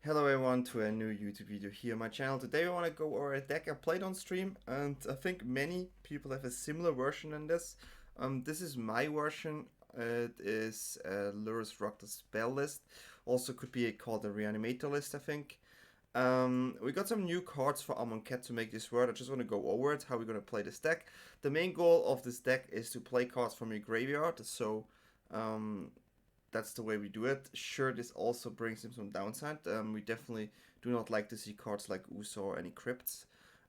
Hello everyone to a new YouTube video here on my channel. Today we want to go over a deck I played on stream, and I think many people have a similar version than this. This is my version. It is a Lurrus Rakdos spell list. Also could be called a Reanimator list, I think. We got some new cards for Amonkhet to make this work. I just want to go over it, how we're going to play this deck. The main goal of this deck is to play cards from your graveyard, so that's the way we do it. Sure, this also brings him some downside. We definitely do not like to see cards like Uso or any Crypts.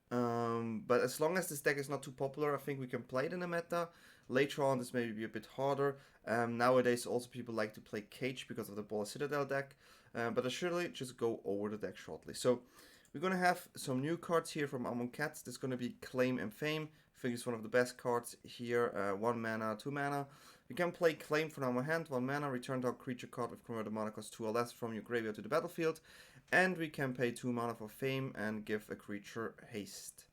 But as long as this deck is not too popular, I think we can play it in the meta. Later on, this may be a bit harder. Nowadays, also people like to play Cage because of the Ball Citadel deck. But I should just go over the deck shortly. So we're going to have some new cards here from Amonkhet. There's going to be Claim and Fame. I think it's one of the best cards here. 1 mana, 2 mana. We can play Claim from our hand, 1 mana, return target creature card with converted mana cost 2 or less from your graveyard to the battlefield. And we can pay 2 mana for Fame and give a creature haste.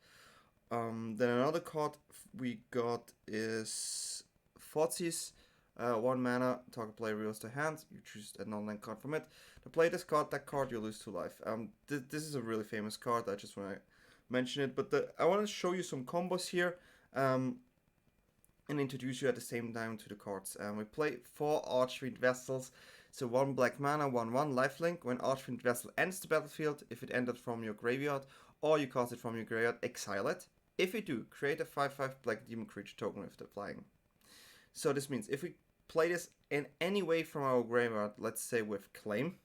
Then another card we got is Thoughtseize. 1 mana, target player reveals their hand, you choose a non-land card from it. To play this card, that card, you lose 2 life. This is a really famous card, I just want to mention it. But I want to show you some combos here. And introduce you at the same time to the cards. We play 4 Archfiend Vessels. So 1 black mana, 1/1 lifelink. When Archfiend Vessel ends the battlefield, if it entered from your graveyard or you cast it from your graveyard, exile it. If you do, create a 5/5 black demon creature token with the flying. So this means if we play this in any way from our graveyard, let's say with Claim,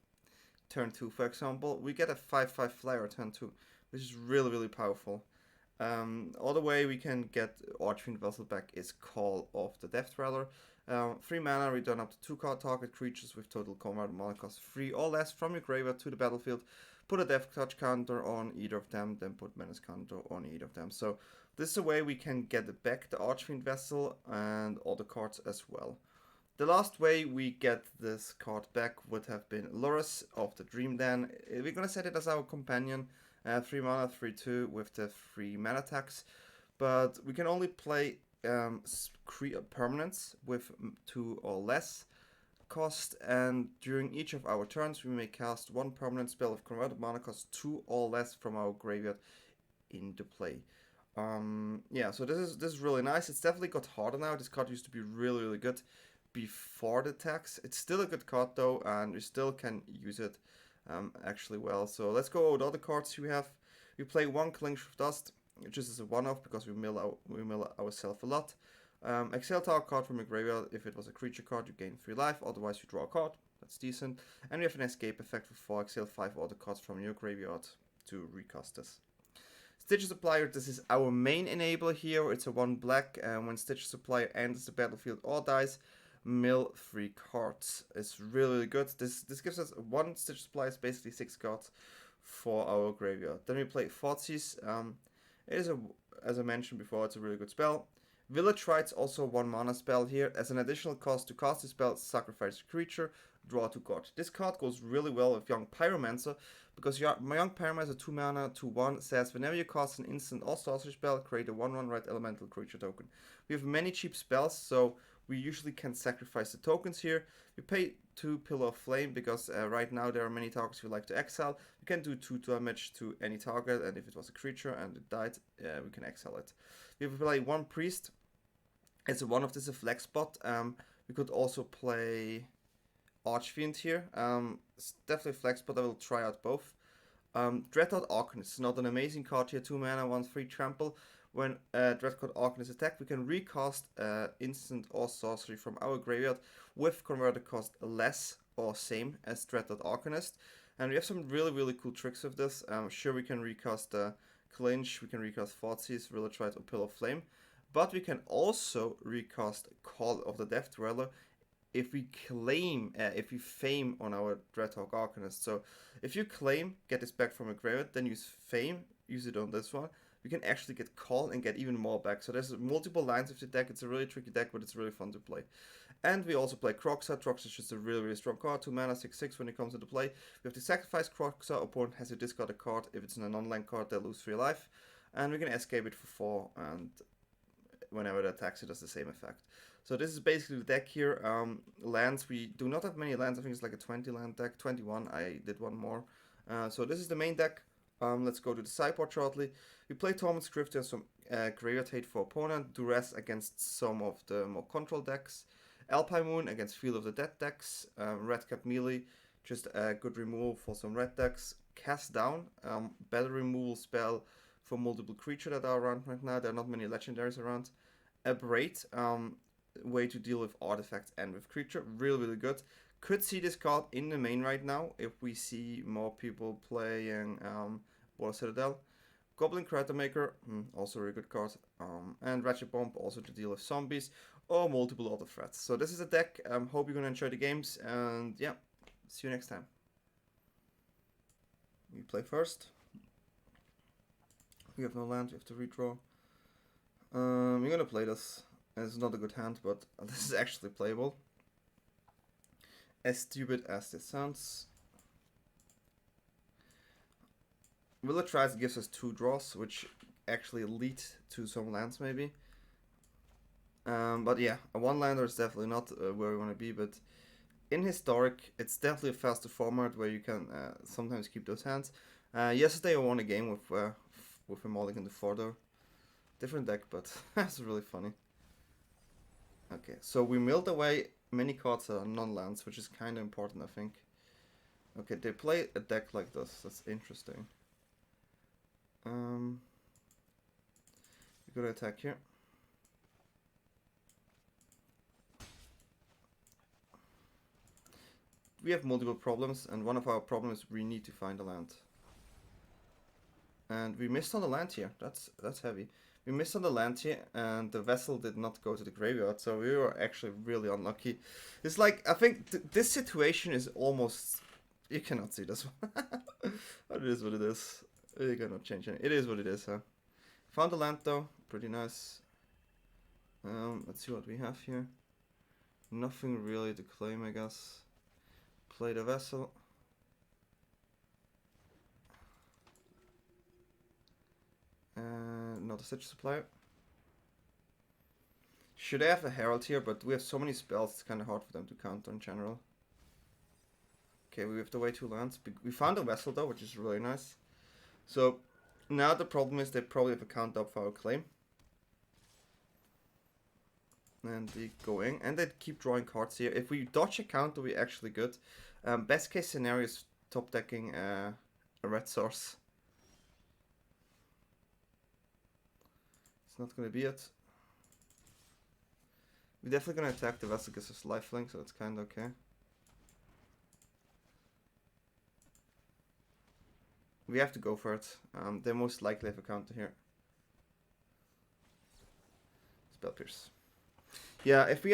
turn 2 for example, we get a 5/5 flyer turn 2, which is really powerful. Other way we can get Archfiend Vessel back is Call of the Death Dweller. 3 mana, return up to 2 card target creatures with total converted mana cost 3 or less from your graveyard to the battlefield. Put a Death Touch counter on either of them, then put Menace counter on either of them. So this is a way we can get back the Archfiend Vessel and other cards as well. The last way we get this card back would have been Lurrus of the Dream Den. We're gonna set it as our companion. 3 mana, 3/2 with the 3 mana tax, but we can only play permanents with 2 or less cost, and during each of our turns we may cast 1 permanent spell with converted mana cost 2 or less from our graveyard into play. Yeah, so this is really nice. It's definitely got harder now. This card used to be really good before the tax. It's still a good card though, and we still can use it actually well. So let's go over the other cards we have. We play 1 Clinch with Dust, just as a one-off because we mill ourselves a lot. Exile target card from your graveyard. If it was a creature card, you gain 3 life, otherwise you draw a card. That's decent. And we have an escape effect with 4 exile 5 other cards from your graveyard to recast this. Stitcher Supplier, this is our main enabler here. It's a 1 black, and when Stitcher Supplier enters the battlefield or dies, mill 3 cards. It's really good. This gives us 1 Stitch Supply, is basically 6 cards for our graveyard. Then we play Thoughtseize. It is as I mentioned before, it's a really good spell. Village Rites, also 1 mana spell here. As an additional cost to cast this spell, sacrifice a creature, draw 2 cards. This card goes really well with Young Pyromancer, because my Young Pyromancer 2 mana, 2/1 says whenever you cast an instant or sorcery spell, create a 1/1 red elemental creature token. We have many cheap spells, so we usually can sacrifice the tokens here. We pay 2 Pillar of Flame because right now there are many targets we like to exile. We can do 2 damage to any target, and if it was a creature and it died, we can exile it. We play 1 Priest. It's one of this a flex spot. We could also play Archfiend here. It's definitely a flex spot. I will try out both. Dreadhorde Arcanist is not an amazing card here. 2 mana, 1/3 trample. When Dreadhorde Arcanist attack, we can recast instant or sorcery from our graveyard with converted cost less or same as Dreadhorde Arcanist. And we have some really cool tricks with this. Sure, we can recast Clinch, we can recast Thoughtseize, Village Rites, or Pillar of Flame. But we can also recast Call of the Death Dweller if we claim, if we fame on our Dreadhorde Arcanist. So if you claim, get this back from a graveyard, then use fame, use it on this one, we can actually get Call and get even more back. So there's multiple lines of the deck. It's a really tricky deck, but it's really fun to play. And we also play Kroxa. Kroxa is just a really strong card. 2 mana, 6/6 when it comes into play. We have to sacrifice Kroxa. Opponent has to discard a card. If it's a non-land card, they lose 3 life. And we can escape it for 4, and whenever it attacks, it does the same effect. So this is basically the deck here. Lands, we do not have many lands. I think it's like a 20 land deck. 21, I did one more. So this is the main deck. Let's go to the sideboard shortly. We play Tormod's Crypt and some graveyard hate for opponent. Duress against some of the more control decks. Alpine Moon against Field of the Dead decks. Redcap Melee, just a good removal for some red decks. Cast Down, better removal spell for multiple creatures that are around right now. There are not many legendaries around. Abrade, way to deal with artifacts and with creature. Really good. Could see this card in the main right now if we see more people playing Water Citadel. Goblin Cratermaker, also a really good card. And Ratchet Bomb, also to deal with zombies or multiple other threats. So this is a deck. Hope you're going to enjoy the games. And yeah, see you next time. We play first. We have no land, we have to redraw. We're going to play this. It's not a good hand, but this is actually playable. As stupid as this sounds. Village Rites gives us 2 draws, which actually lead to some lands maybe. But yeah, a 1-lander is definitely not where we want to be, but in Historic, it's definitely a faster format where you can sometimes keep those hands. Yesterday I won a game with a Mulligan the Fordor. Different deck, but that's really funny. Okay, so we milled away many cards that are non-lands, which is kind of important, I think. Okay, they play a deck like this. That's interesting. We're gonna attack here. We have multiple problems, and one of our problems is we need to find a land. And we missed on the land here. That's heavy. We missed on the land here, and the vessel did not go to the graveyard, so we were actually really unlucky. It's like, I think this situation is almost... You cannot see this one. But it is what it is. You cannot change it. It is what it is, huh? Found the land though, pretty nice. Let's see what we have here. Nothing really to claim, I guess. Play the vessel. Not a Stitch Supplier. Should I have a Herald here, but we have so many spells, it's kind of hard for them to counter in general. Okay, we have to wait 2 lands. We found a vessel though, which is really nice. So now the problem is they probably have a count up for our claim. And they go in, and they keep drawing cards here. If we dodge a counter, we're actually good. Best case scenario is top decking a red source. It's not going to be it. We're definitely going to attack the vessel because it's lifelink, so it's kind of okay. We have to go for it. They most likely have a counter here. Spell Pierce. Yeah, if we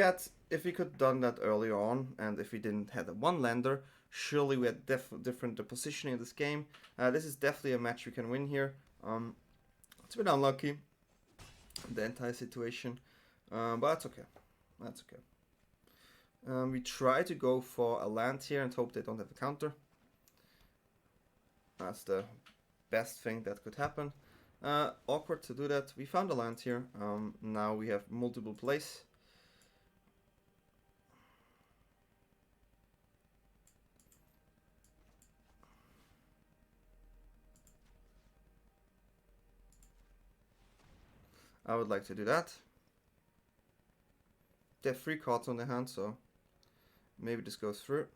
could have done that earlier on, and if we didn't have a 1-lander, surely we had different positioning in this game. This is definitely a match we can win here. It's a bit unlucky, the entire situation, but that's okay. That's okay. We try to go for a land here and hope they don't have a counter. That's the best thing that could happen. Awkward to do that. We found a land here. Now we have multiple plays. I would like to do that. They have 3 cards on their hand, so maybe this goes through.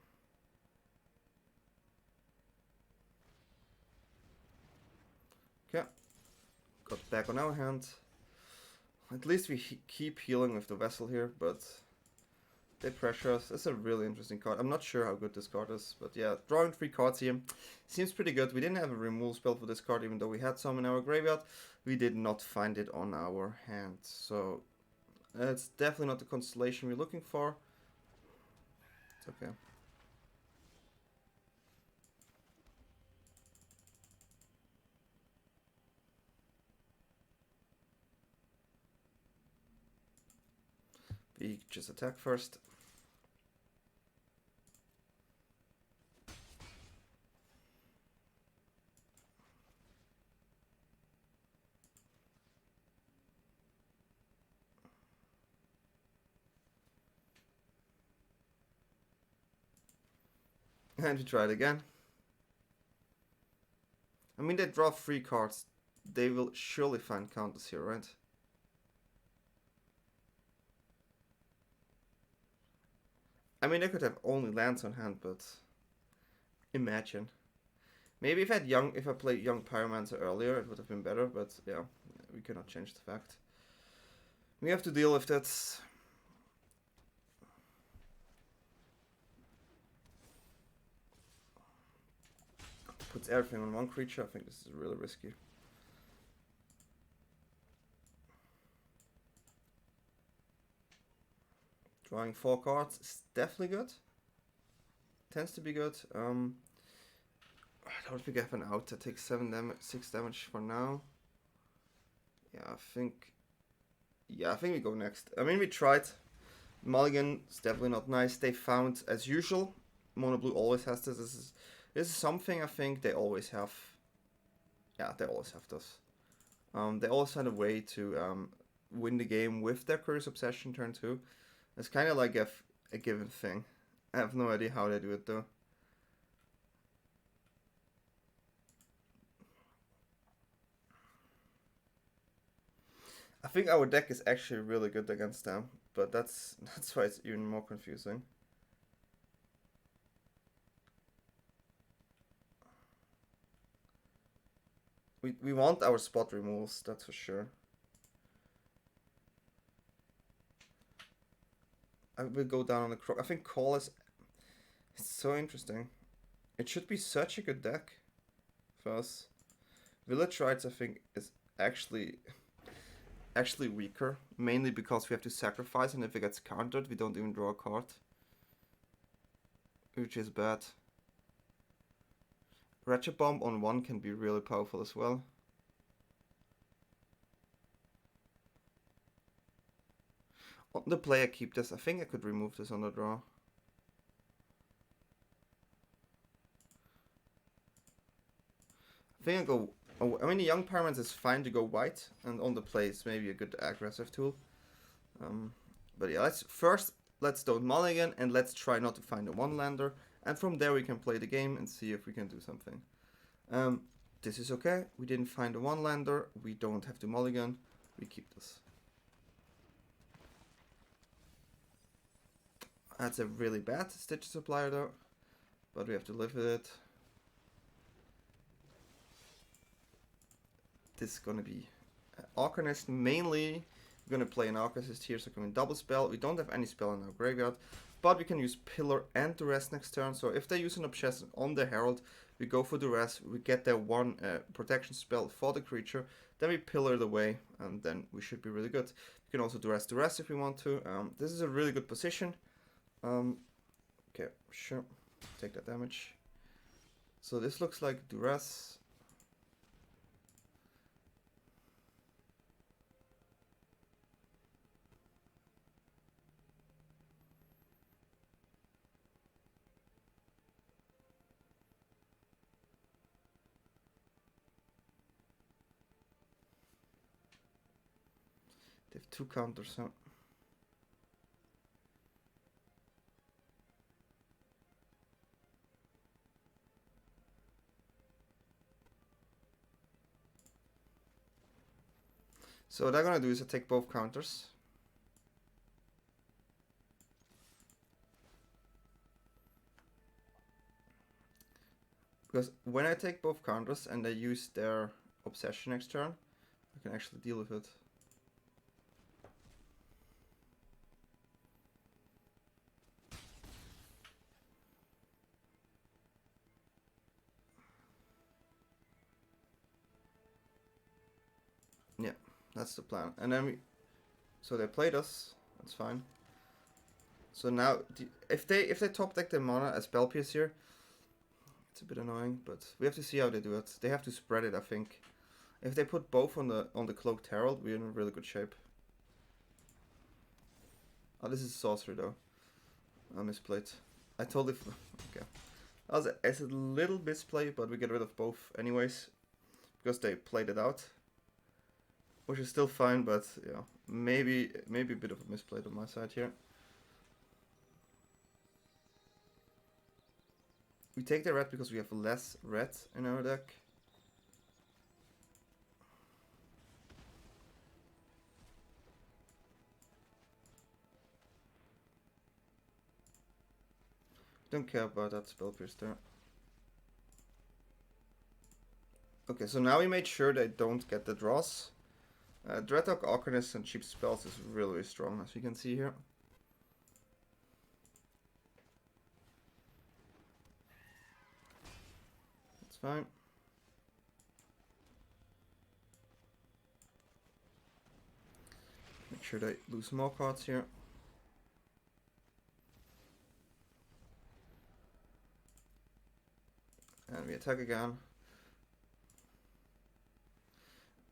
Okay, got back on our hand. At least we keep healing with the vessel here, but they pressure us. It's a really interesting card. I'm not sure how good this card is, but yeah, drawing 3 cards here seems pretty good. We didn't have a removal spell for this card, even though we had some in our graveyard. We did not find it on our hand, so it's definitely not the constellation we're looking for. It's okay. We just attack first. And we try it again. I mean, they draw 3 cards. They will surely find counters here, right? I mean, they could have only lands on hand, but imagine. Maybe if I played Young Pyromancer earlier, it would have been better. But yeah, we cannot change the fact. We have to deal with that. Puts everything on one creature. I think this is really risky. Drawing 4 cards is definitely good. Tends to be good. I don't think I have an out that takes 6 damage for now. Yeah, I think we go next. I mean, we tried. Mulligan is definitely not nice. They found, as usual, Mono Blue always has this. This is something I think they always have. Yeah, they always have this. They always find a way to win the game with their Curious Obsession turn 2. It's kind of like a given thing. I have no idea how they do it though. I think our deck is actually really good against them, but that's why it's even more confusing. We want our spot removals, that's for sure. I will go down on the Kroxa. I think Call is it's so interesting. It should be such a good deck for us. Village Rites, I think, is actually weaker, mainly because we have to sacrifice, and if it gets countered, we don't even draw a card, which is bad. Ratchet Bomb on 1 can be really powerful as well. On the play I keep this. I think I could remove this on the draw. I think I go... Oh, I mean, the Young Pyromancer is fine to go white, and on the play it's maybe a good aggressive tool. But yeah, let's don't mulligan, and let's try not to find a 1-lander. And from there we can play the game and see if we can do something. This is okay. We didn't find a 1-lander. We don't have to mulligan. We keep this. That's a really bad Stitch Supplier though, but we have to live with it. This is gonna be Arcanist mainly. We're gonna play an Arcanist here, so coming double spell. We don't have any spell in our graveyard, but we can use Pillar and Duress next turn. So if they use an Obsession on the Herald, we go for Duress. We get their 1 protection spell for the creature. Then we Pillar it away, and then we should be really good. We can also Duress if we want to. This is a really good position. Okay, sure. Take that damage. So this looks like Duress. They have 2 counters, huh? So what I'm gonna do is I take both counters. Because when I take both counters and they use their Obsession next turn, I can actually deal with it. Yeah, that's the plan. And then so they played us. That's fine. So now, if they top deck their mana as Spell Pierce here, it's a bit annoying, but we have to see how they do it. They have to spread it, I think. If they put both on the Cloaked Herald, we're in really good shape. Oh, this is sorcery though. I misplayed. I totally okay. It's a little misplay, but we get rid of both anyways because they played it out, which is still fine. But yeah, maybe a bit of a misplay on my side here. We take the red because we have less red in our deck. Don't care about that spell pierce there. Okay, so now we made sure they don't get the draws. Dreadhorde Arcanist and cheap spells is really, really strong, as you can see here. That's fine. Make sure they lose more cards here. And we attack again.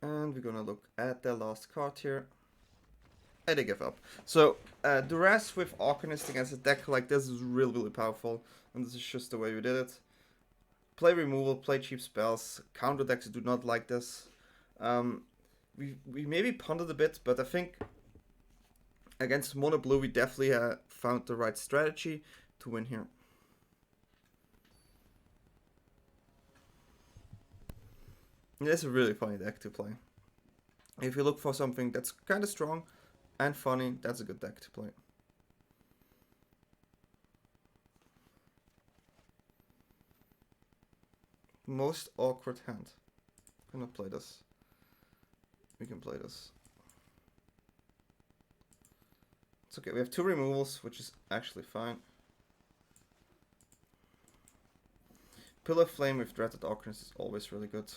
And we're gonna look at the last card here. And they give up. So, Duress with Arcanist against a deck like this is really, really powerful. And this is just the way we did it. Play removal, play cheap spells. Counter decks do not like this. We maybe punted a bit, but I think against mono blue we definitely found the right strategy to win here. It's a really funny deck to play. If you look for something that's kind of strong and funny, that's a good deck to play. Most awkward hand. I'm gonna play this. We can play this. It's okay, we have 2 removals, which is actually fine. Pillar Flame with Dreadhorde Arcanist is always really good.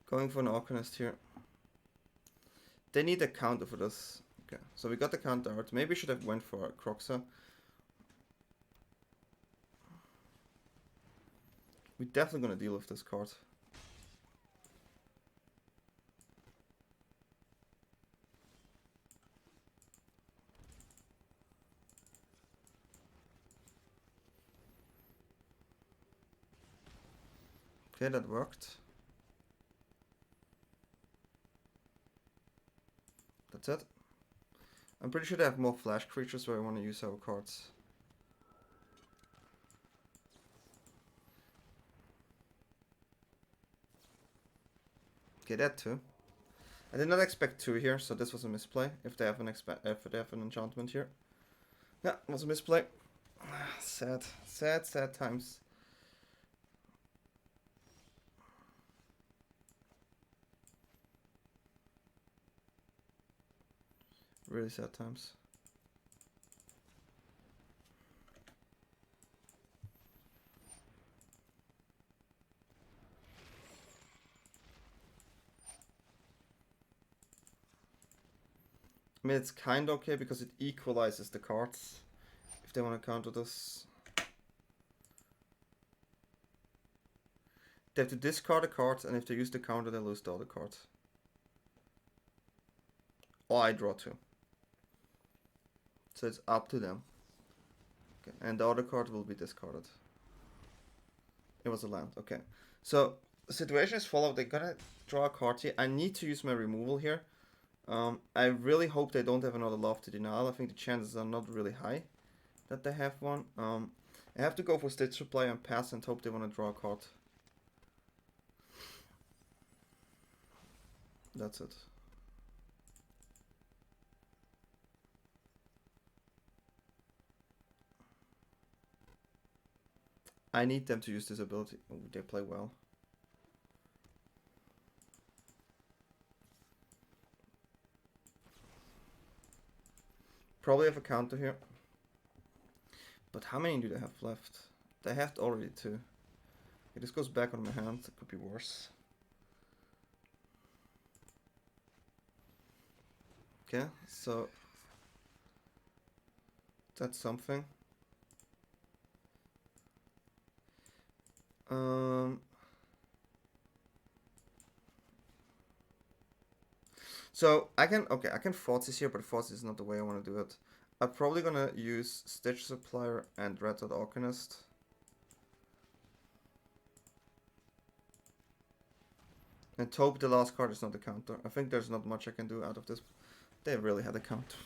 Going for an Arcanist here. They need a counter for this. Okay, so we got the counter out. Maybe we should have went for a Kroxa. We're definitely gonna deal with this card. Okay, that worked. That's it. I'm pretty sure they have more flash creatures where I want to use our cards. Okay, that too. I did not expect 2 here, so this was a misplay. If they have an enchantment here, yeah, it was a misplay. Sad, sad, sad times. Really sad times. I mean, it's kind of okay because it equalizes the cards if they want to counter this. They have to discard a card, and if they use the counter, they lose the other card. Or I draw 2. So it's up to them. Okay, and the other card will be discarded. It was a land, okay. So the situation is followed. They're gonna draw a card here. I need to use my removal here. I really hope they don't have another Lofty Denial. I think the chances are not really high that they have one. I have to go for State Supply and pass and hope they want to draw a card. That's it. I need them to use this ability. Oh, they play well. Probably have a counter here. But how many do they have left? They have already 2. Okay, this goes back on my hand. It could be worse. Okay, so that's something. So I can Thoughtseize here, but Thoughtseize is not the way I want to do it. I'm probably gonna use Stitch Supplier and Redhorde Arcanist. And hope the last card is not a counter. I think there's not much I can do out of this. They really had a counter.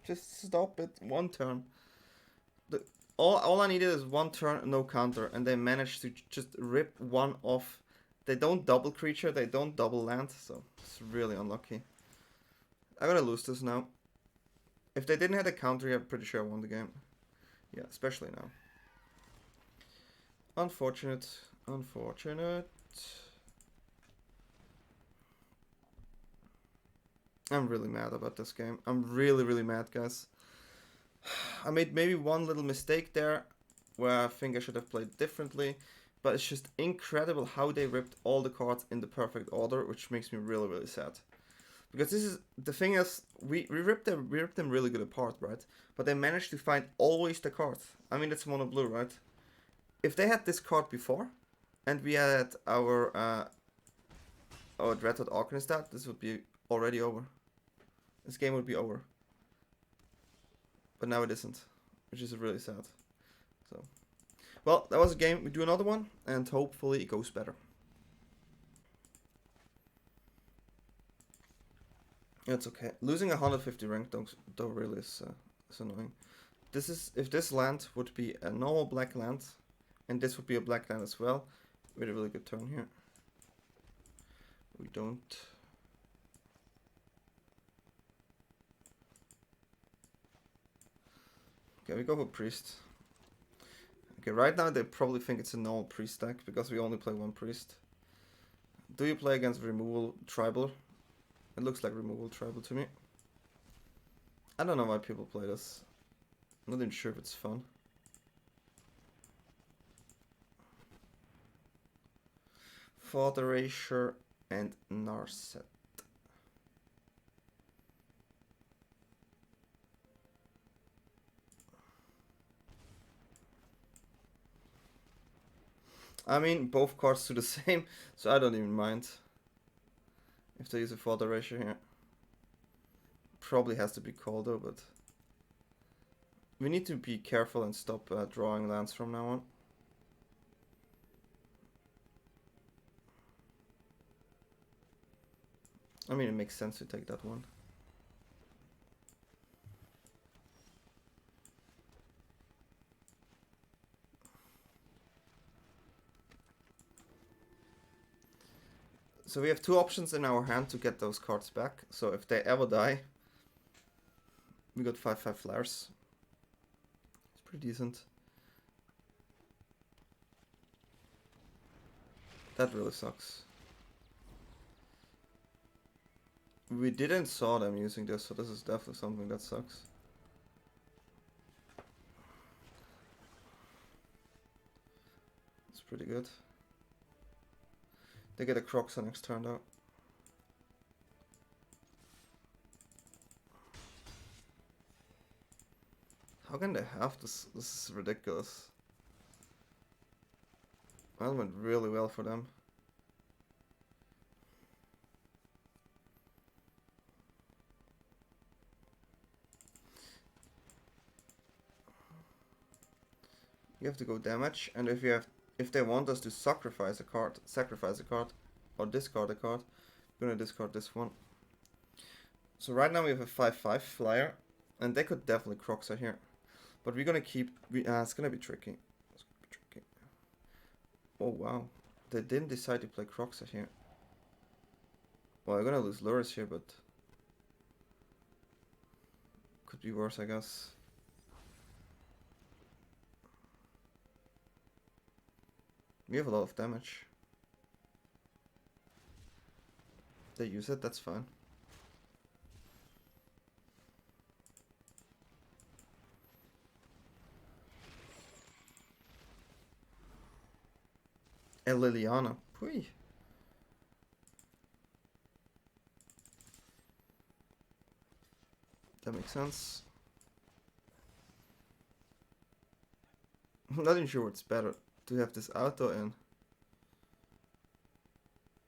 Just stop it. 1 turn. All I needed is 1 turn, no counter, and they managed to just rip 1 off They don't double creature, they don't double land, so it's really unlucky. I'm gonna lose this now. If they didn't have a counter here, I'm pretty sure I won the game. Yeah, especially now. Unfortunate. Unfortunate. I'm really mad about this game. I'm really, really mad, guys. I made maybe one little mistake there, where I think I should have played differently. But it's just incredible how they ripped all the cards in the perfect order, which makes me really, really sad. Because this is the thing is, we ripped them really good apart, right? But they managed to find always the card. I mean, it's mono blue, right? If they had this card before, and we had our Dreadhorde Arcanist out, this would be already over. This game would be over. But now it isn't, which is really sad. So, well, that was a game. We do another one, and hopefully it goes better. It's okay. Losing 150 rank though really is annoying. This is, if this land would be a normal black land, and this would be a black land as well, we had a really good turn here. We don't. Okay, we go for priest. Okay, right now they probably think it's a normal priest deck because we only play one priest. Do you play against removal tribal? It looks like removal tribal to me. I don't know why people play this. I'm not even sure if it's fun. Fort Erasure and Narset. I mean, both cards do the same, so I don't even mind if they use a Fort Erasure here. Probably has to be called though, but we need to be careful and stop drawing lands from now on. I mean, it makes sense to take that one. So we have two options in our hand to get those cards back. So if they ever die, we got 5/5 flares. It's pretty decent. That really sucks. We didn't saw them using this, so this is definitely something that sucks. It's pretty good. They get a Kroxa next turn though. How can they have this? This is ridiculous. That went really well for them. You have to go damage, and if they want us to sacrifice a card, or discard a card, we're gonna discard this one. So right now we have a 5/5 flyer, and they could definitely Kroxa here, but we're gonna keep. It's gonna be tricky. It's gonna be tricky. Oh wow, they didn't decide to play Kroxa here. Well, I'm gonna lose Lurrus here, but could be worse, I guess. We have a lot of damage. They use it, that's fine. And Liliana. Pui. That makes sense. I'm not even sure what's better. To have this auto in.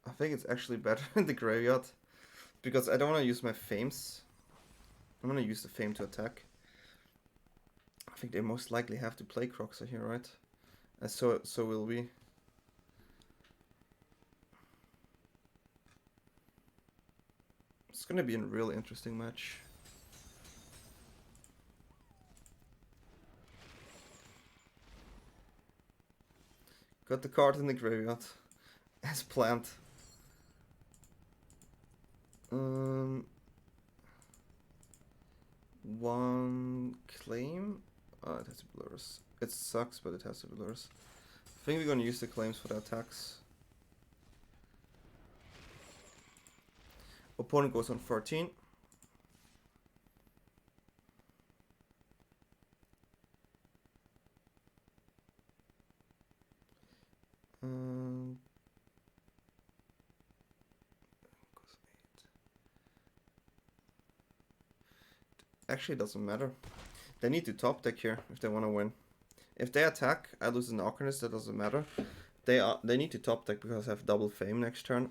I think it's actually better in the graveyard. Because I don't want to use my fames. I'm going to use the fame to attack. I think they most likely have to play Kroxa here, right? And so will we. It's going to be a really interesting match. Got the card in the graveyard. as planned. One claim. Oh, it has to be Lurrus. It sucks, but it has to be Lurrus. I think we're gonna use the claims for the attacks. Opponent goes on 14. Goes 8. Actually, it doesn't matter. They need to top deck here if they want to win. If they attack, I lose an Arcanist. That doesn't matter. They need to top deck because I have double fame next turn.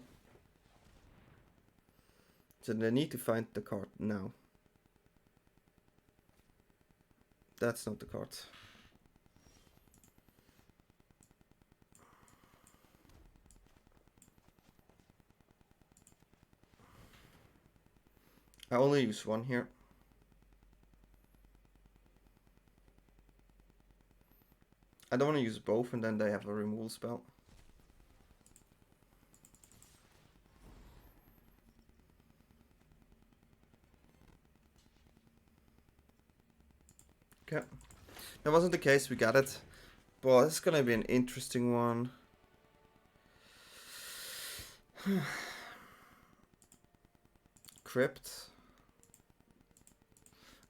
So they need to find the card now. That's not the card. I only use one here. I don't want to use both and then they have a removal spell. Okay. That wasn't the case, we got it. But this is gonna be an interesting one. Crypt.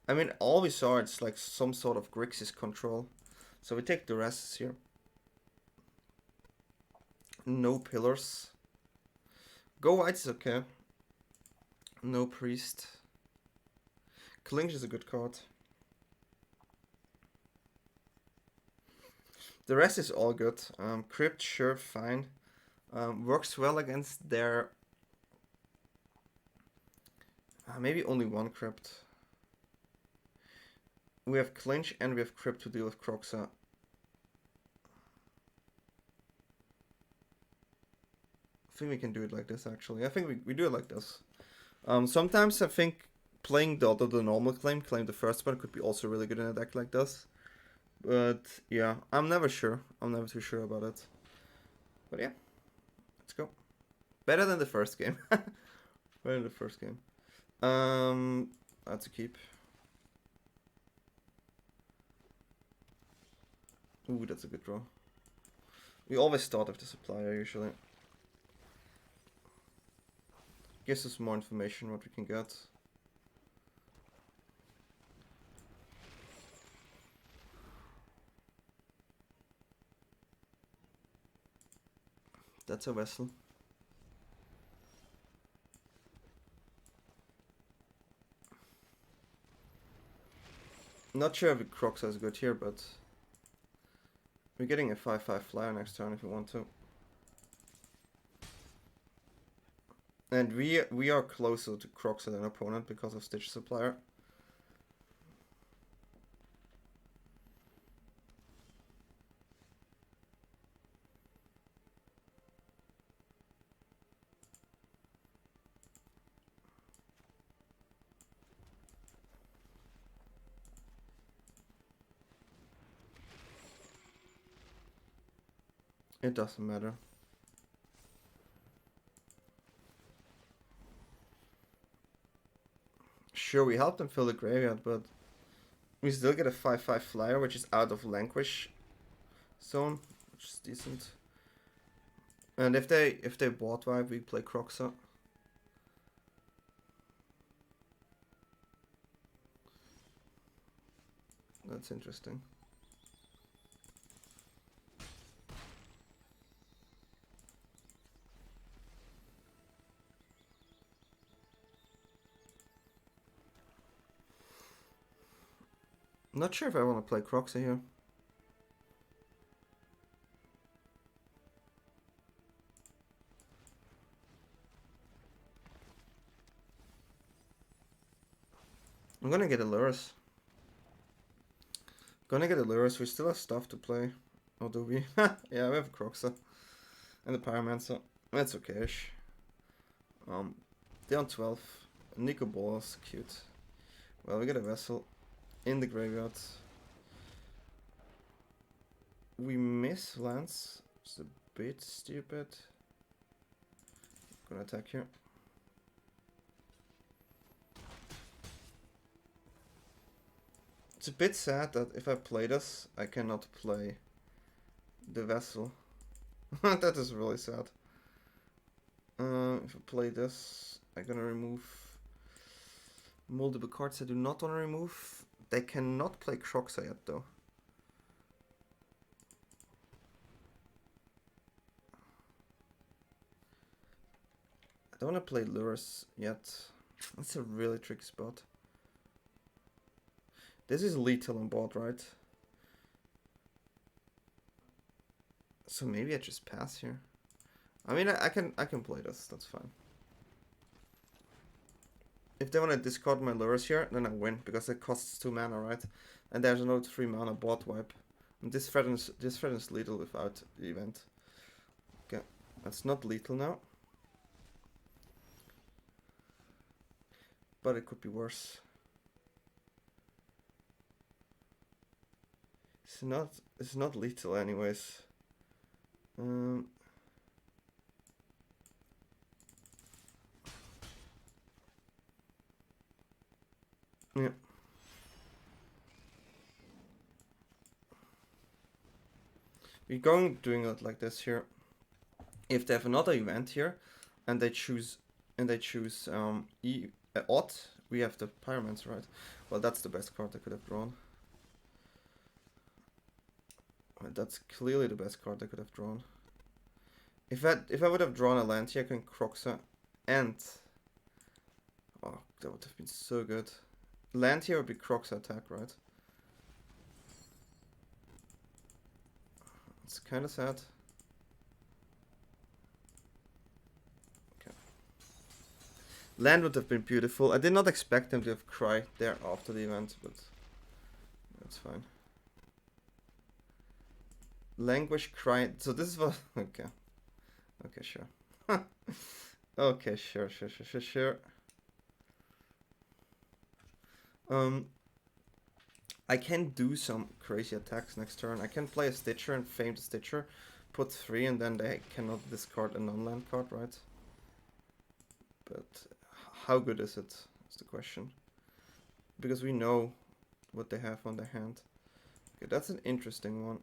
I mean, all we saw, it's like some sort of Grixis control. So we take Duress here. No pillars. Go white is okay. No priest. Clinch is a good card. The rest is all good. Crypt, sure, fine. Works well against their... maybe only one Crypt. We have Clinch and we have Crypt to deal with Kroxa. I think we can do it like this, actually. I think we do it like this. Sometimes I think playing the normal claim the first one, could be also really good in a deck like this. But yeah, I'm never sure. I'm never too sure about it. But yeah, let's go. Better than the first game. Better than the first game. That's a keep. Ooh, that's a good draw. We always start with the Supplier, usually. Gives us more information what we can get. That's a vessel. Not sure if Kroxa is good here, but we're getting a 5/5 flyer next turn if we want to. And we are closer to Kroxa than opponent because of Stitch Supplier. It doesn't matter. Sure, we helped them fill the graveyard, but we still get a 5/5 flyer, which is out of Languish zone, which is decent. And if they board wipe, we play Kroxa. That's interesting. Not sure if I want to play Kroxa here. I'm gonna get a Lurrus. We still have stuff to play. Or do we? Yeah, we have Kroxa. And the Pyromancer. That's okay-ish. They're on 12. Nico Ball's cute. Well, we get a vessel in the graveyard. We miss lands. It's a bit stupid. gonna attack here. It's a bit sad that if I play this, I cannot play the vessel. That is really sad. If I play this, I'm gonna remove multiple cards I do not want to remove. They cannot play Kroxa yet though. I don't want to play Lurrus yet. That's a really tricky spot. This is lethal on board, right? So maybe I just pass here. I mean, I can play this. That's fine. If they want to discard my Lurrus here, then I win because it costs 2 mana, right? And there's another 3 mana board wipe. And this threatens lethal without the event. Okay, that's not lethal now. But it could be worse. It's not lethal anyways. Yeah. We're doing it like this here. If they have another event here, and they choose odd, we have the Pyromancer, right? Well, that's the best card I could have drawn. Well, that's clearly the best card I could have drawn. If I would have drawn a land here, I can Kroxa and oh, that would have been so good. Land here would be Kroxa attack, right? It's kind of sad. Okay. Land would have been beautiful. I did not expect them to have Cry there after the event, but that's fine. Languish, Cry. So this is what. Okay. Okay, sure. Okay, sure. I can do some crazy attacks next turn. I can play a Stitcher and Fame the Stitcher, put 3, and then they cannot discard a non-land card, right? But how good is it? Is the question. Because we know what they have on their hand. Okay, that's an interesting one.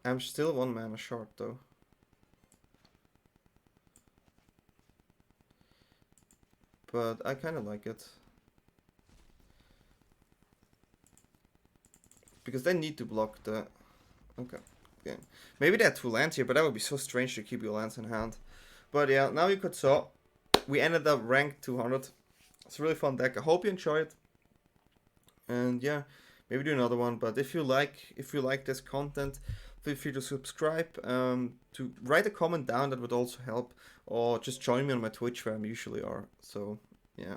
I'm still 1 mana short though. But I kind of like it. Because they need to block the... Okay. Yeah. Maybe they had 2 lands here, but that would be so strange to keep your lands in hand. But yeah, now you could saw. We ended up ranked 200. It's a really fun deck. I hope you enjoy it. And yeah, maybe do another one. But if you like this content, feel free to subscribe. To write a comment down, that would also help. Or just join me on my Twitch where I usually are. So yeah,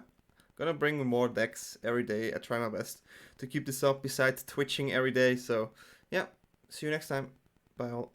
gonna bring more decks every day. I try my best to keep this up besides twitching every day. So yeah, see you next time. Bye all.